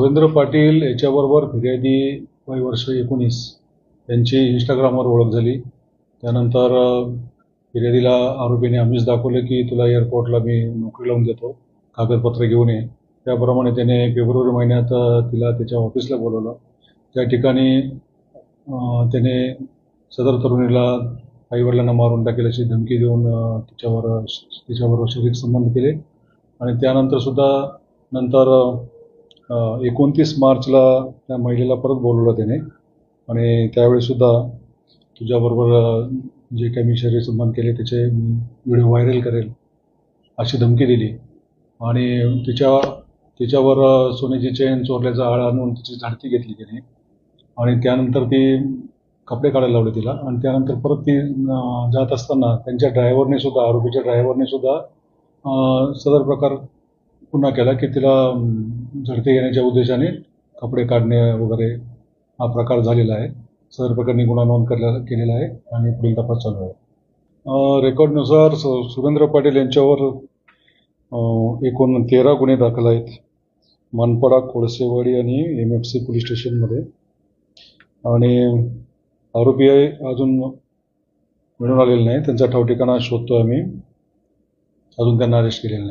सुरेंद्र पाटील याच्याबरोबर फिर्यादी वय वर्ष 19 यांची इंस्टाग्रामवर ओळख झाली. त्यानंतर फिर्यादीला आरोपीने आमिष दाखवलं की तुला एअरपोर्टला मी नोकरी लावून देतो, कागदपत्र घेऊन ये. त्याप्रमाणे त्याने फेब्रुवारी महिन्यात तिला त्याच्या ऑफिसला बोलवलं. त्या ठिकाणी त्याने सदर तरुणीला आईवडिलांना मारून टाकेल अशी धमकी देऊन तिच्याबरोबर शारीरिक संबंध केले. आणि त्यानंतर सुद्धा नंतर 29 मार्चला त्या महिलेला परत बोलवलं त्याने आणि त्यावेळी सुद्धा तुझ्याबरोबर जे काही मी शारीरिक संबंध केले त्याचे व्हिडिओ व्हायरल करेल अशी धमकी दिली. आणि तिच्यावर सोन्याची चेन चोरल्याचा आळ आणून तिची झाडती घेतली त्याने. आणि त्यानंतर ती कपडे काढायला लावले तिला. आणि त्यानंतर परत ती जात असताना त्यांच्या आरोपीच्या ड्रायव्हरने सुद्धा सदर प्रकार पुन्हा केला की तिला झडती घेण्याच्या उद्देशाने कपडे काढणे वगैरे हा प्रकार झालेला आहे. सदर प्रकरणी गुन्हा नोंद केलेला आहे आणि पुढील तपास चालू आहे. रेकॉर्डनुसार सुरेंद्र पाटील यांच्यावर एकूण 13 गुन्हे दाखल आहेत मनपाडा, कोळसेवाडी आणि MFC पोलीस स्टेशनमध्ये. आणि आरोपी अजून मिळून आलेले नाही. त्यांचा ठाव ठिकाणा शोधतोय आम्ही. अजून त्यांना अरेस्ट केलेलं नाही.